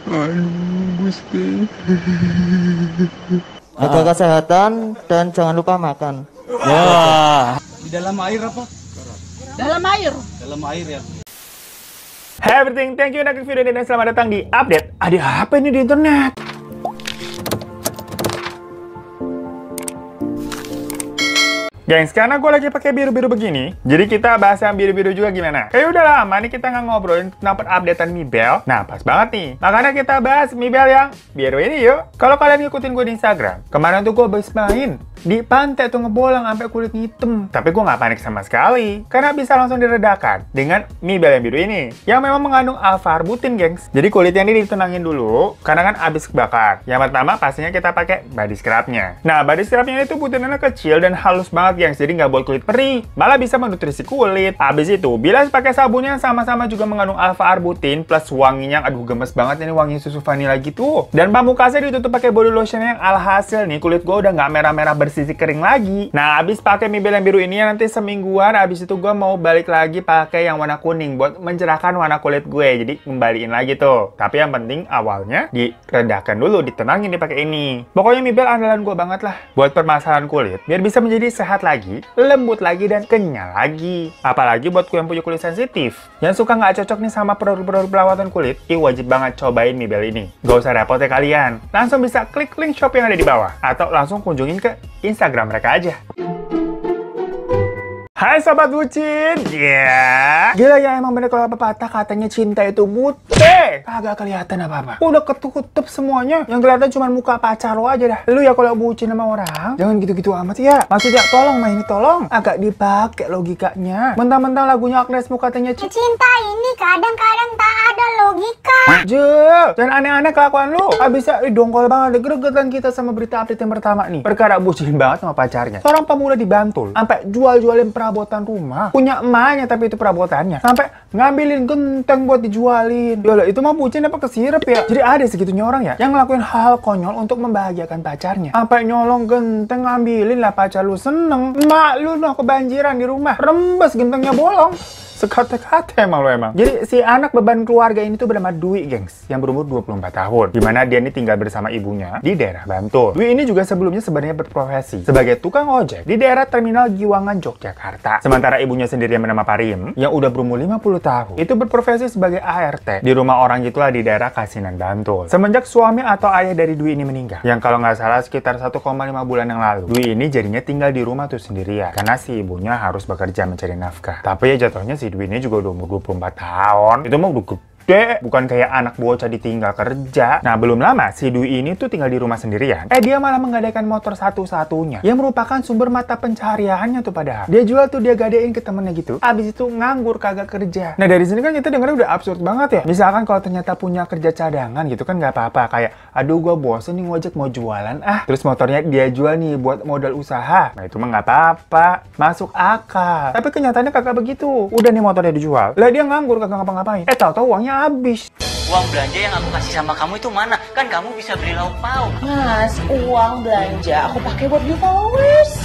Aduh, Gusti. Jaga kesehatan dan jangan lupa makan. Wah. Di dalam air apa? Dalam air. Dalam air ya. Hey everything, thank you udah klik video ini dan selamat datang di update. Ada apa ini di internet? Gengs, karena gue lagi pakai biru-biru begini, jadi kita bahas yang biru-biru juga gimana? Kayak udah lama nih kita nggak ngobrolin tentang updatean Mibel. Nah, pas banget nih. Makanya kita bahas Mibel yang biru ini yuk. Kalau kalian ngikutin gue di Instagram, kemarin tuh gue habis main di pantai tuh ngebolang sampai kulit hitam. Tapi gue nggak panik sama sekali, karena bisa langsung diredakan dengan Mibel yang biru ini, yang memang mengandung alpha-arbutin, gengs. Jadi kulitnya ini ditenangin dulu, karena kan abis kebakar. Yang pertama pastinya kita pakai body scrubnya. Nah, body scrubnya itu butirannya kecil dan halus banget, gengs, jadi nggak buat kulit perih, malah bisa menutrisi kulit. Habis itu, bilas pakai sabunnya sama-sama juga mengandung alpha-arbutin plus wanginya, aduh gemes banget ini wangi susu vanila gitu. Dan pamukasnya ditutup pakai body lotion yang alhasil nih kulit gue udah nggak merah-merah bersisi kering lagi. Nah, habis pakai Mibel yang biru ini nanti semingguan, habis itu gue mau balik lagi pakai yang warna kuning buat mencerahkan warna kulit gue. Jadi kembaliin lagi tuh. Tapi yang penting awalnya direndahkan dulu, ditenangin dipakai ini. Pokoknya Mibel andalan gue banget lah buat permasalahan kulit, biar bisa menjadi sehat lagi, lembut lagi, dan kenyal lagi. Apalagi buat gue yang punya kulit sensitif, yang suka nggak cocok nih sama produk-produk perawatan kulit, wajib banget cobain Mibel ini. Gak usah repot ya kalian, langsung bisa klik link shop yang ada di bawah, atau langsung kunjungin ke Instagram mereka aja. Hai sobat bucin, gila ya emang bener kalau pepatah katanya cinta itu buta, kagak kelihatan apa-apa. Udah ketutup semuanya, yang kelihatan cuma muka pacar lo aja dah. Lu ya kalau bucin sama orang, jangan gitu-gitu amat ya. Maksudnya tolong mah ini tolong, agak dipakai logikanya. Mentang-mentang lagunya Agnes Mo katanya Cinta ini kadang-kadang tak ada logika. jangan aneh-aneh kelakuan lu. Abisnya dongkol banget, gregetan kita sama berita update yang pertama nih. Perkara bucin banget sama pacarnya. Seorang pemuda di Bantul, sampai jual-jualin perabotan rumah. Punya emaknya tapi itu perabotannya. Sampai ngambilin genteng buat dijualin. Yalah, itu mah bucin apa kesirep ya? Jadi ada segitunya orang ya yang ngelakuin hal konyol untuk membahagiakan pacarnya. Sampai nyolong genteng, ngambilin lah pacar lu seneng. Emak lu noh kebanjiran di rumah, rembes gentengnya bolong. Sekate-kate emang lo emang. Jadi si anak beban keluarga ini tuh bernama Dwi, gengs, yang berumur 24 tahun. Dimana dia ini tinggal bersama ibunya di daerah Bantul. Dwi ini juga sebelumnya sebenarnya berprofesi sebagai tukang ojek di daerah Terminal Giwangan, Yogyakarta. Sementara ibunya sendiri yang bernama Parim, yang udah berumur 50 tahun, itu berprofesi sebagai ART di rumah orang gitulah di daerah Kasinan, Bantul. Semenjak suami atau ayah dari Dwi ini meninggal, yang kalau nggak salah sekitar 1,5 bulan yang lalu, Dwi ini jadinya tinggal di rumah tuh sendirian, karena si ibunya harus bekerja mencari nafkah. Tapi ya jatuhnya si Dwi ini juga udah umur 24 tahun. Itu mah udah gede, bukan kayak anak bocah ditinggal kerja. Nah, belum lama si Dwi ini tuh tinggal di rumah sendirian. Dia malah menggadaikan motor satu-satunya yang merupakan sumber mata pencahariannya tuh padahal. Dia jual tuh, dia gadein ke temennya gitu. Abis itu nganggur kagak kerja. Nah, dari sini kan kita dengarnya udah absurd banget ya. Misalkan kalau ternyata punya kerja cadangan gitu kan nggak apa-apa. Kayak, aduh gua bosen nih ngojek mau jualan terus motornya dia jual nih buat modal usaha. Nah, itu mah nggak apa-apa. Masuk akal. Tapi kenyataannya kagak begitu. Udah nih motornya dijual, lah dia nganggur kagak ngapa-ngapain. Tahu-tahu uangnya habis. Uang belanja yang aku kasih sama kamu itu mana? Kan kamu bisa beli lauk pauk. Mas, uang belanja aku pakai buat beli followers.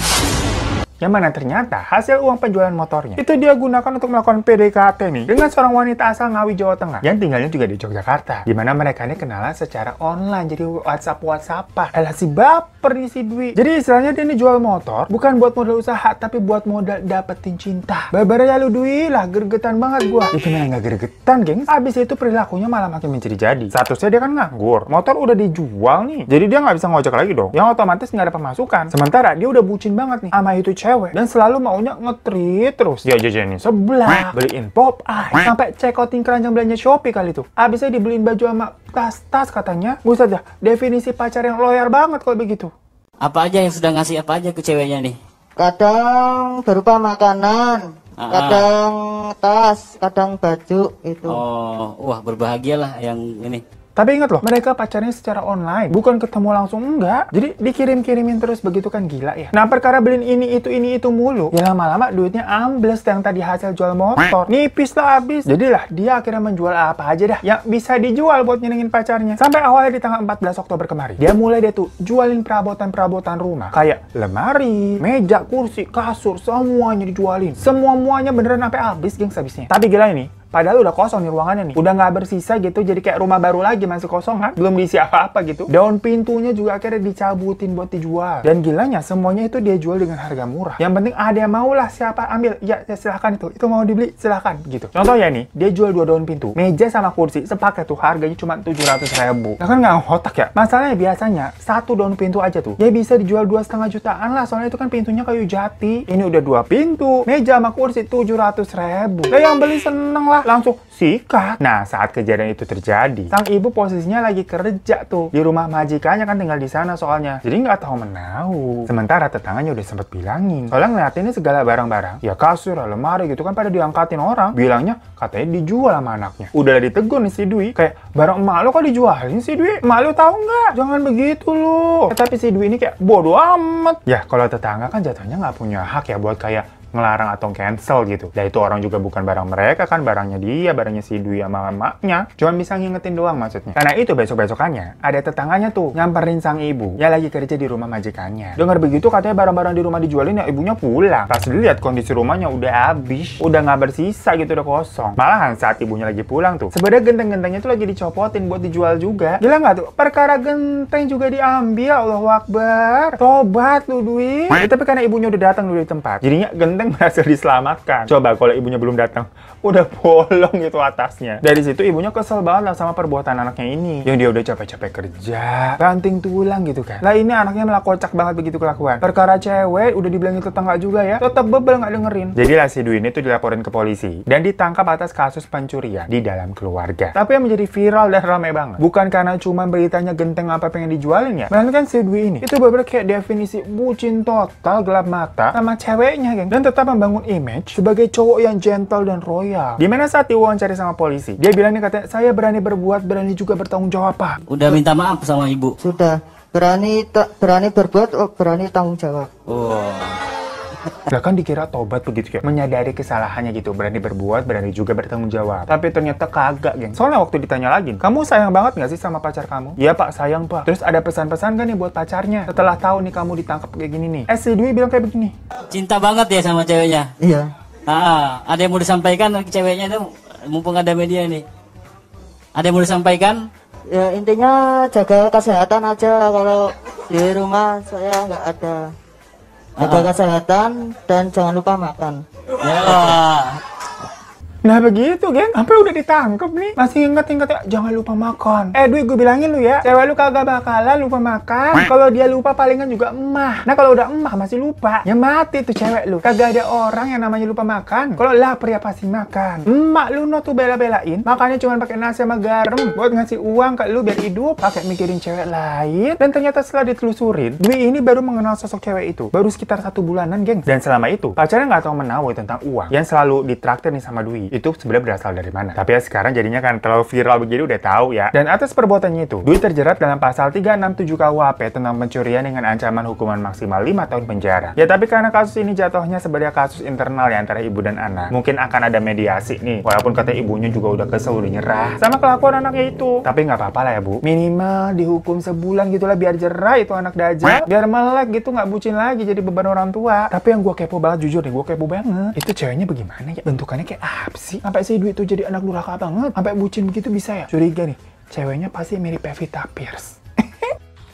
Yang mana ternyata hasil uang penjualan motornya itu dia gunakan untuk melakukan PDKT nih dengan seorang wanita asal Ngawi, Jawa Tengah yang tinggalnya juga di Yogyakarta. Dimana mereka ini kenalan secara online, jadi WhatsApp-WhatsAppan. Alah si baper nih si Dwi. Jadi istilahnya dia ini jual motor bukan buat modal usaha, tapi buat modal dapetin cinta. Babar ya lu Dwi lah, gergetan banget gua. Itu memang nggak gergetan, gengs. Abis itu perilakunya malah makin menjadi-jadi. Statusnya dia kan nganggur, motor udah dijual nih, jadi dia nggak bisa ngojek lagi dong, yang otomatis nggak ada pemasukan. Sementara dia udah bucin banget nih sama itu cewek, dan selalu maunya nge-treat terus. Dia jajanin sebelah, beliin pop ice, sampai cekotin keranjang belanja Shopee kali tuh. Abisnya dibeliin baju sama tas-tas katanya. Buset dah, definisi pacar yang loyal banget kalau begitu. Apa aja yang sudah ngasih apa aja ke ceweknya nih? Kadang berupa makanan, kadang tas, kadang baju itu. Oh, wah berbahagialah yang ini. Tapi ingat loh, mereka pacarnya secara online, bukan ketemu langsung, enggak. Jadi dikirim-kirimin terus, begitu kan gila ya. Nah, perkara beliin ini itu mulu, ya lama-lama duitnya ambles yang tadi hasil jual motor. Nipis lah habis. Jadilah dia akhirnya menjual apa aja dah yang bisa dijual buat nyenengin pacarnya. Sampai awalnya di tanggal 14 Oktober kemarin, dia mulai deh tuh jualin perabotan-perabotan rumah. Kayak lemari, meja, kursi, kasur, semuanya dijualin. Semuanya beneran sampai habis, gengs, habisnya. Tapi gila ini, Padahal udah kosong nih ruangannya nih. Udah nggak bersisa gitu, jadi kayak rumah baru lagi, masih kosong kan? Belum diisi apa-apa gitu. Daun pintunya juga akhirnya dicabutin buat dijual. Dan gilanya semuanya itu dia jual dengan harga murah. Yang penting ada yang mau lah, siapa ambil. Ya silahkan itu. Itu mau dibeli, silahkan gitu. Contohnya nih, dia jual 2 daun pintu. Meja sama kursi sepaket tuh harganya cuma 700.000. Nah kan nggak ngotak ya? Masalahnya biasanya 1 daun pintu aja tuh dia bisa dijual 2,5 jutaan lah. Soalnya itu kan pintunya kayu jati. Ini udah 2 pintu, meja sama kursi 700.000. Nah yang beli seneng lah, langsung sikat. Nah saat kejadian itu terjadi, sang ibu posisinya lagi kerja tuh di rumah majikannya, kan tinggal di sana soalnya. Jadi nggak tahu menahu. Sementara tetangganya udah sempet bilangin, soalnya ngeliatin ini segala barang-barang, ya kasur, lemari gitu kan pada diangkatin orang. Bilangnya katanya dijual sama anaknya. Udah ditegur nih si Dwi, kayak barang emak lo kok dijualin sih Dwi? Emak lo tahu nggak? Jangan begitu lo. Tapi si Dwi ini kayak bodoh amat. Ya kalau tetangga kan jatuhnya nggak punya hak ya buat kayak ngelarang atau cancel gitu. Dan itu orang juga bukan barang mereka kan, barangnya dia, barangnya si Dwi sama emaknya. Cuman bisa ngingetin doang maksudnya. Karena itu besok-besokannya ada tetangganya tuh nyamperin sang ibu yang lagi kerja di rumah majikannya. Dengar begitu katanya barang-barang di rumah dijualin, ya ibunya pulang. Pas dilihat kondisi rumahnya udah habis, udah nggak bersisa gitu, udah kosong. Malahan saat ibunya lagi pulang tuh, sebenarnya genteng-gentengnya tuh lagi dicopotin buat dijual juga. Gila nggak tuh? Perkara genteng juga diambil, Allahu Akbar. Tobat lu Dwi. Ya, tapi karena ibunya udah datang dulu di tempat, jadinya genteng berhasil diselamatkan. Coba kalau ibunya belum datang, udah bolong gitu atasnya. Dari situ ibunya kesel banget lah sama perbuatan anaknya ini. Yang dia udah capek-capek kerja, banting tulang gitu kan. Lah ini anaknya malah kocak banget begitu kelakuan. Perkara cewek udah dibilangin tetangga juga ya, tetap bebel nggak dengerin. Jadi lah si Dwi ini tuh dilaporin ke polisi dan ditangkap atas kasus pencurian di dalam keluarga. Tapi yang menjadi viral dan ramai banget, bukan karena cuma beritanya genteng apa pengen dijualin ya, melainkan si Dwi ini itu bener-bener kayak definisi bucin total, gelap mata sama ceweknya, geng. Dan tetap membangun image sebagai cowok yang gentle dan royal. Dimana saat diwawancara sama polisi, dia bilang nih katanya, saya berani berbuat, berani juga bertanggung jawab Pak. Udah minta maaf sama ibu. Sudah berani berbuat, berani tanggung jawab. Oh. Lah kan dikira tobat begitu ya, menyadari kesalahannya gitu, berani berbuat, berani juga bertanggung jawab. Tapi ternyata kagak, geng. Soalnya waktu ditanya lagi, kamu sayang banget nggak sih sama pacar kamu? Iya Pak, sayang Pak. Terus ada pesan-pesan kan nih buat pacarnya setelah tahu nih kamu ditangkap kayak gini nih? Si Dwi bilang kayak begini. Cinta banget ya sama ceweknya? Iya. Ada yang mau disampaikan ke ceweknya tuh, mumpung ada media nih. Ada yang mau disampaikan? Ya intinya jaga kesehatan aja, kalau di rumah saya nggak ada. Jaga kesehatan dan jangan lupa makan. Ya. Nah begitu, geng. Sampai udah ditangkap nih. Masih inget-inget ya, jangan lupa makan. Dwi, gue bilangin lu ya, cewek lu kagak bakalan lupa makan. Kalau dia lupa palingan juga emah. Nah kalau udah emah masih lupa, ya mati tuh cewek lu. Kagak ada orang yang namanya lupa makan. Kalau lapar ya pasti makan. Emak lu no tuh bela-belain, makannya cuma pakai nasi sama garam buat ngasih uang ke lu biar hidup, pakai mikirin cewek lain. Dan ternyata setelah ditelusurin, Dwi ini baru mengenal sosok cewek itu baru sekitar 1 bulanan, geng. Dan selama itu pacarnya nggak tahu menahu tentang uang yang selalu ditraktir nih sama Dwi. Itu sebenarnya berasal dari mana. Tapi ya sekarang jadinya kan terlalu viral begini udah tahu ya. Dan atas perbuatannya itu, Dwi terjerat dalam pasal 367 KUHP tentang pencurian dengan ancaman hukuman maksimal 5 tahun penjara. Ya tapi karena kasus ini jatuhnya sebagai kasus internal ya antara ibu dan anak, mungkin akan ada mediasi nih. Walaupun kata ibunya juga udah kesel, udah nyerah sama kelakuan anaknya itu. Tapi nggak apa-apa lah ya Bu. Minimal dihukum sebulan gitulah biar jerah itu anak dajal. Biar melek gitu, nggak bucin lagi jadi beban orang tua. Tapi yang gue kepo banget, jujur nih gue kepo banget. Itu ceweknya bagaimana ya? Bentukannya kayak apa sih? Sampai si Dwi itu jadi anak durhaka banget, sampai bucin begitu bisa ya? Curiga nih, ceweknya pasti mirip Pevita Pierce.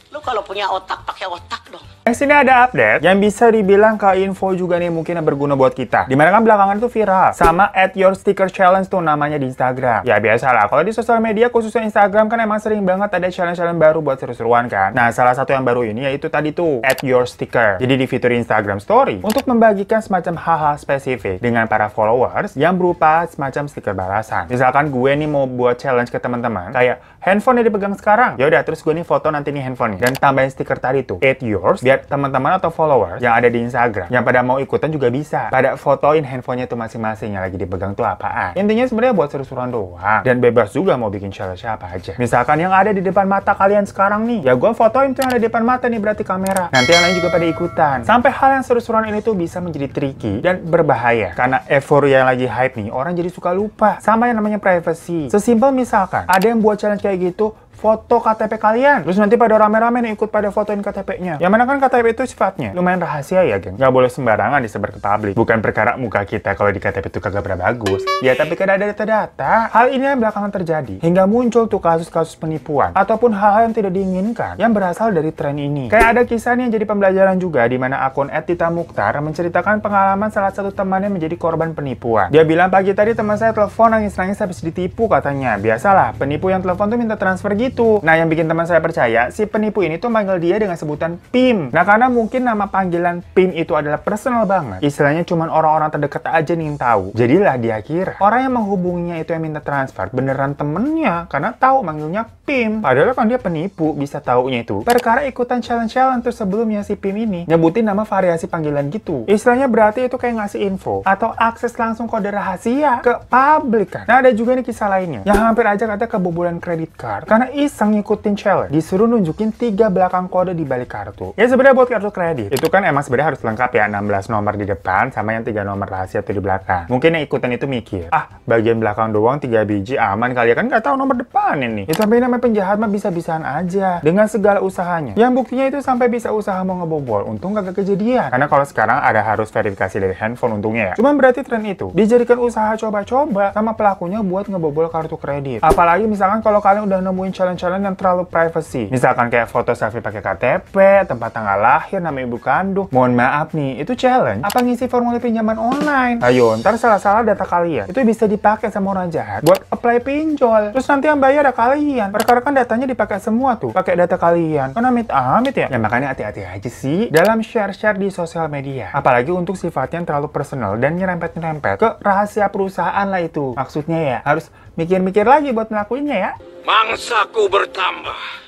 Lu kalau punya otak, pakai otak dong. Sini ada update yang bisa dibilang ke info juga nih, mungkin yang berguna buat kita. Dimana kan belakangan itu viral sama @yoursticker_challenge tuh namanya di Instagram. Ya biasalah, kalau di sosial media khususnya Instagram kan emang sering banget ada challenge-challenge baru buat seru-seruan kan. Nah salah satu yang baru ini yaitu tadi tuh @yoursticker. Jadi di fitur Instagram Story untuk membagikan semacam hal-hal spesifik dengan para followers yang berupa semacam stiker balasan. Misalkan gue nih mau buat challenge ke teman-teman kayak handphone yang dipegang sekarang. Ya udah, terus gue nih foto nanti nih handphone dan tambahin stiker tadi tuh @yours biar teman-teman atau followers yang ada di Instagram yang pada mau ikutan juga bisa pada fotoin handphonenya tuh masing-masing yang lagi dipegang tuh apaan. Intinya sebenarnya buat seru-seruan doang dan bebas juga mau bikin challenge apa aja. Misalkan yang ada di depan mata kalian sekarang nih, ya gue fotoin tuh yang ada di depan mata nih, berarti kamera. Nanti yang lain juga pada ikutan. Sampai hal yang seru-seruan ini tuh bisa menjadi tricky dan berbahaya karena euforia yang lagi hype nih, orang jadi suka lupa sama yang namanya privacy. Sesimpel misalkan ada yang buat challenge kayak gitu, foto KTP kalian. Terus nanti pada rame-rame nih ikut pada fotoin KTP-nya. Yang mana kan KTP itu sifatnya lumayan rahasia ya, geng. Nggak boleh sembarangan disebar ke publik. Bukan perkara muka kita kalau di KTP itu kagak berapa bagus. Ya tapi kan ada data-data. Hal ini yang belakangan terjadi. Hingga muncul tuh kasus-kasus penipuan. Ataupun hal-hal yang tidak diinginkan. Yang berasal dari tren ini. Kayak ada kisah nih yang jadi pembelajaran juga. Di mana akun @tita_mukhtar menceritakan pengalaman salah satu temannya menjadi korban penipuan. Dia bilang, pagi tadi teman saya telepon nangis-nangis habis ditipu katanya. Biasalah, penipu yang telepon tuh minta transfer gitu. Nah, yang bikin teman saya percaya, si penipu ini tuh manggil dia dengan sebutan PIM. Nah, karena mungkin nama panggilan PIM itu adalah personal banget. Istilahnya cuman orang-orang terdekat aja nih yang tahu. Jadilah dia kira orang yang menghubunginya itu yang minta transfer beneran temennya, karena tahu manggilnya PIM. Padahal kan dia penipu, bisa taunya itu perkara ikutan challenge-challenge tuh sebelumnya si PIM ini nyebutin nama variasi panggilan gitu. Istilahnya berarti itu kayak ngasih info atau akses langsung kode rahasia ke publik kan. Nah, ada juga nih kisah lainnya yang hampir aja kata kebobolan kredit card karena iseng ngikutin challenge, disuruh nunjukin 3 belakang kode di balik kartu. Ya sebenarnya buat kartu kredit itu kan emang sebenarnya harus lengkap ya, 16 nomor di depan sama yang 3 nomor rahasia tuh di belakang. Mungkin yang ikutan itu mikir, bagian belakang doang 3 biji aman kali ya, kan nggak tahu nomor depan ini. Itu sampai namanya penjahat mah bisa-bisaan aja dengan segala usahanya. Yang buktinya itu sampai bisa usaha mau ngebobol. Untung kagak kejadian. Karena kalau sekarang ada harus verifikasi dari handphone untungnya ya. Cuman berarti tren itu dijadikan usaha coba-coba sama pelakunya buat ngebobol kartu kredit. Apalagi misalkan kalau kalian udah nemuin challenge-challenge yang terlalu privacy. Misalkan kayak foto selfie pakai KTP, tempat tanggal lahir, nama ibu kandung. Mohon maaf nih, itu challenge apa ngisi formulir pinjaman online? Ayo, ntar salah-salah data kalian itu bisa dipakai sama orang jahat buat apply pinjol. Terus nanti yang bayar ada kalian. Perkara kan datanya dipakai semua tuh, pakai data kalian. Kan amit-amit ya. Ya makanya hati-hati aja sih dalam share-share di sosial media. Apalagi untuk sifatnya yang terlalu personal dan nyerempet-nyerempet ke rahasia perusahaan lah itu. Maksudnya ya, harus mikir-mikir lagi buat ngelakuinnya ya. Mangsaku bertambah.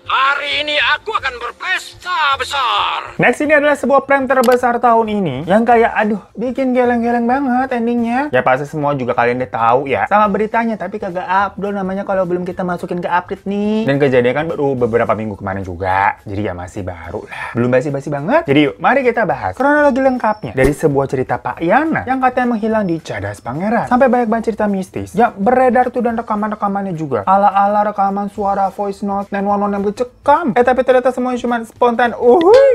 Hari ini aku akan berpesta besar. Next, ini adalah sebuah prank terbesar tahun ini yang kayak aduh bikin geleng-geleng banget endingnya. Ya pasti semua juga kalian udah tahu ya sama beritanya, tapi kagak upload namanya kalau belum kita masukin ke update nih. Dan kejadian kan baru beberapa minggu kemarin juga, jadi ya masih baru lah, belum basi-basi banget. Jadi yuk mari kita bahas kronologi lengkapnya dari sebuah cerita Pak Yana yang katanya menghilang di Cadas Pangeran sampai banyak banget cerita mistis yang beredar tuh dan rekaman-rekamannya juga ala-ala rekaman suara voice note 911 yang cekam. Tapi ternyata semuanya cuma spontan.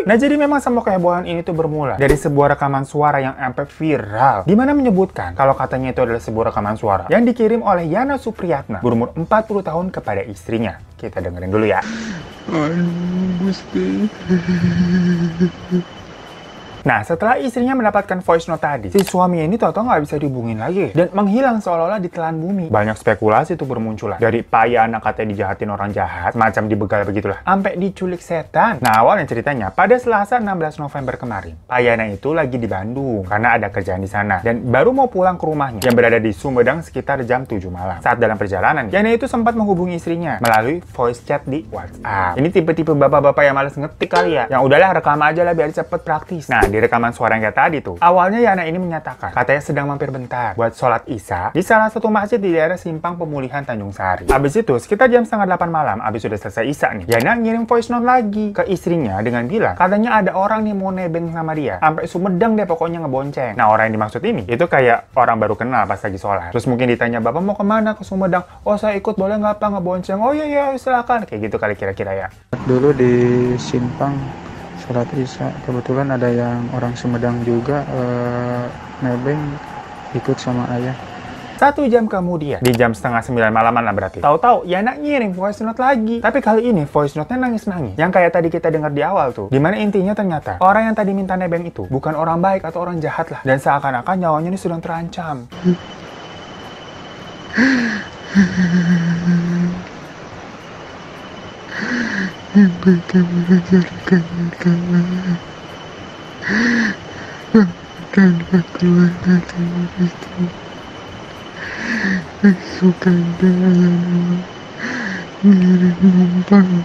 Nah, jadi memang semua kehebohan ini tuh bermula dari sebuah rekaman suara yang sampai viral, dimana menyebutkan kalau katanya itu adalah sebuah rekaman suara yang dikirim oleh Yana Supriyatna berumur 40 tahun kepada istrinya. Kita dengerin dulu ya. Aduh, Gusti. Nah, setelah istrinya mendapatkan voice note tadi, si suaminya ini tau-tau nggak bisa dihubungin lagi dan menghilang seolah-olah ditelan bumi. Banyak spekulasi tuh bermunculan. Dari Pak Yana katanya dijahatin orang jahat, macam dibegal begitulah, sampai diculik setan. Nah, awalnya ceritanya pada Selasa 16 November kemarin, Pak Yana itu lagi di Bandung karena ada kerjaan di sana dan baru mau pulang ke rumahnya yang berada di Sumedang sekitar jam 7 malam. Saat dalam perjalanan, Yana itu sempat menghubungi istrinya melalui voice chat di WhatsApp. Ini tipe-tipe bapak-bapak yang males ngetik kali ya. Yang udahlah rekam aja lah biar cepet praktis. Nah, di rekaman suara yang kayak tadi tuh, awalnya Yana ini menyatakan katanya sedang mampir bentar buat sholat isya di salah satu masjid di daerah Simpang Pemulihan Tanjung Sari. Abis itu sekitar jam setengah 8 malam, abis sudah selesai isya nih, Yana ngirim voice note lagi ke istrinya dengan bilang katanya ada orang nih mau nebeng sama dia sampai Sumedang deh pokoknya ngebonceng. Nah, orang yang dimaksud ini itu kayak orang baru kenal pas lagi sholat. Terus mungkin ditanya, bapak mau kemana? Ke Sumedang. Oh, saya ikut, boleh nggak pak ngebonceng? Oh iya silakan. Kayak gitu kali kira-kira ya. Dulu di Simpang sholat isya, kebetulan ada yang orang Sumedang juga nebeng ikut sama ayah. 1 jam kemudian, di jam setengah 9 malaman lah berarti, tahu-tahu Yana ngirim voice note lagi. Tapi kali ini voice note-nya nangis-nangis, yang kayak tadi kita dengar di awal tuh, dimana intinya ternyata orang yang tadi minta nebeng itu bukan orang baik atau orang jahat lah, dan seakan-akan nyawanya ini sedang terancam. Yang mereka mengajarkan agama dan keluarga itu suka dengan ngirim numpang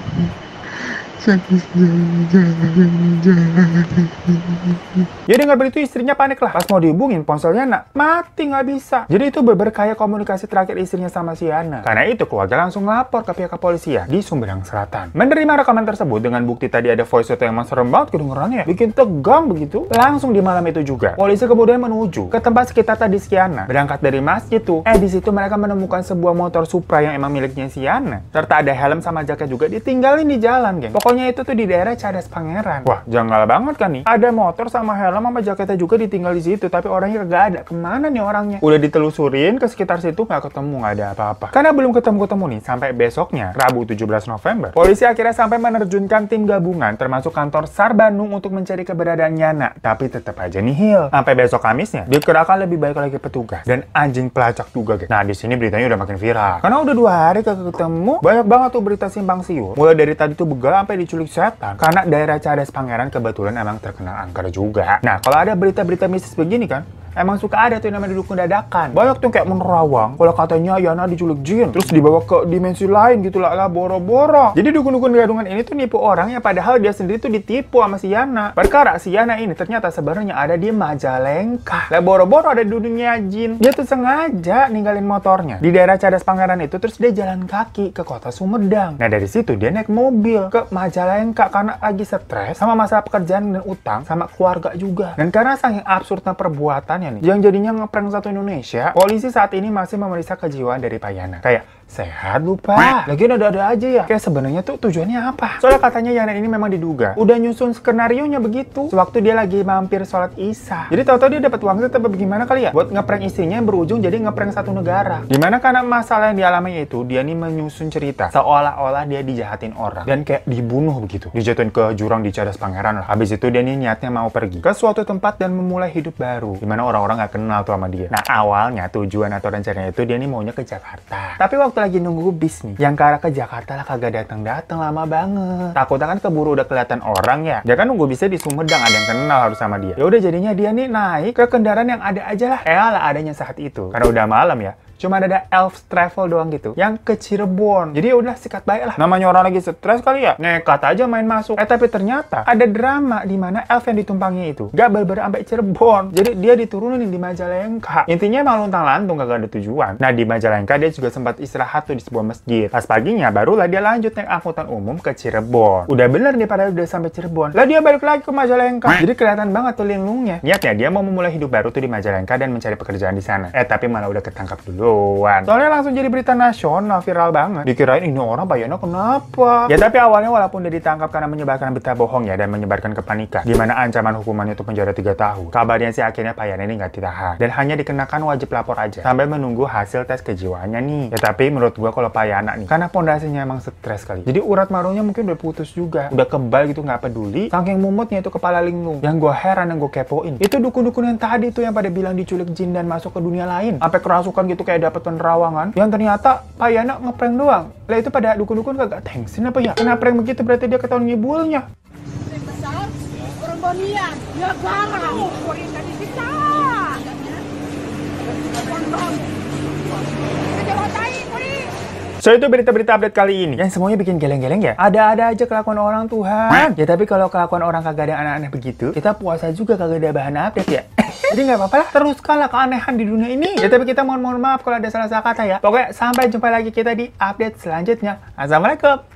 Ya dengar begitu istrinya panik lah. Pas mau dihubungin ponselnya mati, nggak bisa. Jadi itu kayak komunikasi terakhir istrinya sama si Yana. Karena itu keluarga langsung lapor ke pihak kepolisian di Sumedang Selatan. Menerima rekaman tersebut dengan bukti tadi ada voice note yang emang serem banget kedengerannya ya. Bikin tegang begitu. Langsung di malam itu juga polisi kemudian menuju ke tempat sekitar tadi si Yana. Berangkat dari masjid tuh. Di situ mereka menemukan sebuah motor Supra yang emang miliknya si Yana. Serta ada helm sama jaket juga ditinggalin di jalan, geng. Pokoknya itu tuh di daerah Cadas Pangeran. Wah, janggal banget kan nih. Ada motor sama helm sama jaketnya juga ditinggal di situ, tapi orangnya kagak ada. Kemana nih orangnya? Udah ditelusurin ke sekitar situ, nggak ketemu, nggak ada apa-apa. Karena belum ketemu nih, sampai besoknya, Rabu 17 November, polisi akhirnya sampai menerjunkan tim gabungan, termasuk kantor SAR Bandung untuk mencari keberadaan Yana. Tapi tetap aja nihil. Sampai besok Kamisnya, dikerahkan lebih baik lagi petugas. Dan anjing pelacak juga, geng. Nah, di sini beritanya udah makin viral. Karena udah 2 hari kagak ketemu, banyak banget tuh berita simpang siur. Mulai dari tadi tuh begal sampai diculik setan. Karena daerah Cadas Pangeran kebetulan emang terkenal angker juga. Nah, kalau ada berita-berita mistis begini kan, emang suka ada tuh yang namanya dukun dadakan. Banyak tuh kayak menerawang kalau katanya Yana diculik jin, terus dibawa ke dimensi lain gitu lah, boro-boro. Jadi dukun-dukun gadungan ini tuh nipu orang ya, padahal dia sendiri tuh ditipu sama si Yana. Perkara si Yana ini ternyata sebenarnya ada di Majalengka. Lah boro-boro ada di dunia jin. Dia tuh sengaja ninggalin motornya di daerah Cadas Pangeran itu, terus dia jalan kaki ke kota Sumedang. Nah dari situ dia naik mobil ke Majalengka karena lagi stres sama masalah pekerjaan dan utang sama keluarga juga. Dan karena saking absurdnya perbuatannya nih, yang jadinya ngeprank satu Indonesia, polisi saat ini masih memeriksa kejiwaan dari Pak Yana. Kayak, sehat lupa. Lagian ada-ada aja ya. Kayak sebenarnya tuh tujuannya apa? Soalnya katanya Yana ini memang diduga udah nyusun skenario-nya begitu sewaktu dia lagi mampir sholat Isya. Jadi tahu-tahu dia dapat uang tapi bagaimana kali ya buat ngeprank istrinya yang berujung jadi ngeprank satu negara. Dimana karena masalah yang dialami itu, dia nih menyusun cerita seolah-olah dia dijahatin orang dan kayak dibunuh begitu, dijatuhin ke jurang di Cadas Pangeran lah. Habis itu dia nih niatnya mau pergi ke suatu tempat dan memulai hidup baru, dimana orang-orang gak kenal tuh sama dia. Nah awalnya tujuan atau rencananya itu dia nih maunya ke Jakarta. Tapi waktu lagi nunggu bis nih, yang ke arah ke Jakarta lah kagak datang-datang, lama banget. Takutnya kan keburu udah kelihatan orang ya. Dia kan nunggu bisnya di Sumedang, ada yang kenal harus sama dia. Ya udah jadinya dia nih naik ke kendaraan yang ada aja lah. Lah adanya saat itu. Karena udah malam ya. Cuma ada Elf Travel doang gitu yang ke Cirebon. Jadi udah sikat baik lah. Namanya orang lagi stres kali ya, nekat aja main masuk. Tapi ternyata ada drama di mana Elf yang ditumpangi itu gak berber sampai Cirebon. Jadi dia diturunin di Majalengka. Intinya emang luntang-lantung gak ada tujuan. Nah di Majalengka dia juga sempat istirahat tuh di sebuah masjid. Pas paginya barulah dia lanjut naik angkutan umum ke Cirebon. Udah bener nih padahal udah sampai Cirebon. Lah dia balik lagi ke Majalengka. Jadi kelihatan banget tuh linglungnya. Niatnya dia mau memulai hidup baru tuh di Majalengka dan mencari pekerjaan di sana. Tapi malah udah ketangkap dulu. Soalnya langsung jadi berita nasional, viral banget. Dikirain ini orang Pak Yana kenapa? Ya tapi awalnya walaupun dia ditangkap karena menyebarkan berita bohong ya dan menyebarkan kepanikan, di mana ancaman hukumannya untuk penjara 3 tahun. Kabarnya sih akhirnya Pak Yana ini nggak ditahan dan hanya dikenakan wajib lapor aja sambil menunggu hasil tes kejiwaannya nih. Ya tapi menurut gua kalau Pak Yana nih, karena pondasinya emang stres kali. Jadi urat marunya mungkin udah putus juga, udah kebal gitu nggak peduli. Saking mumutnya itu kepala linglung. Yang gua heran yang gua kepoin, itu dukun-dukun yang tadi tuh yang pada bilang diculik jin dan masuk ke dunia lain, sampai kerasukan gitu kayak dapet penerawangan, yang ternyata Pak Yana ngeprank doang. Lah itu pada dukun-dukun kagak thanksin apa ya? Kena prank begitu berarti dia ketahuan ngibulnya. Besar, Urbanian, ya garang, kuring dari kita. So itu berita-berita update kali ini yang semuanya bikin geleng-geleng ya. Ada-ada aja kelakuan orang Tuhan. Ya tapi kalau kelakuan orang kagak ada aneh-aneh begitu, kita puasa juga kagak ada bahan update ya. Jadi nggak apa-apa lah, teruskanlah keanehan di dunia ini. Ya tapi kita mohon maaf kalau ada salah kata ya. Pokoknya sampai jumpa lagi kita di update selanjutnya. Assalamualaikum.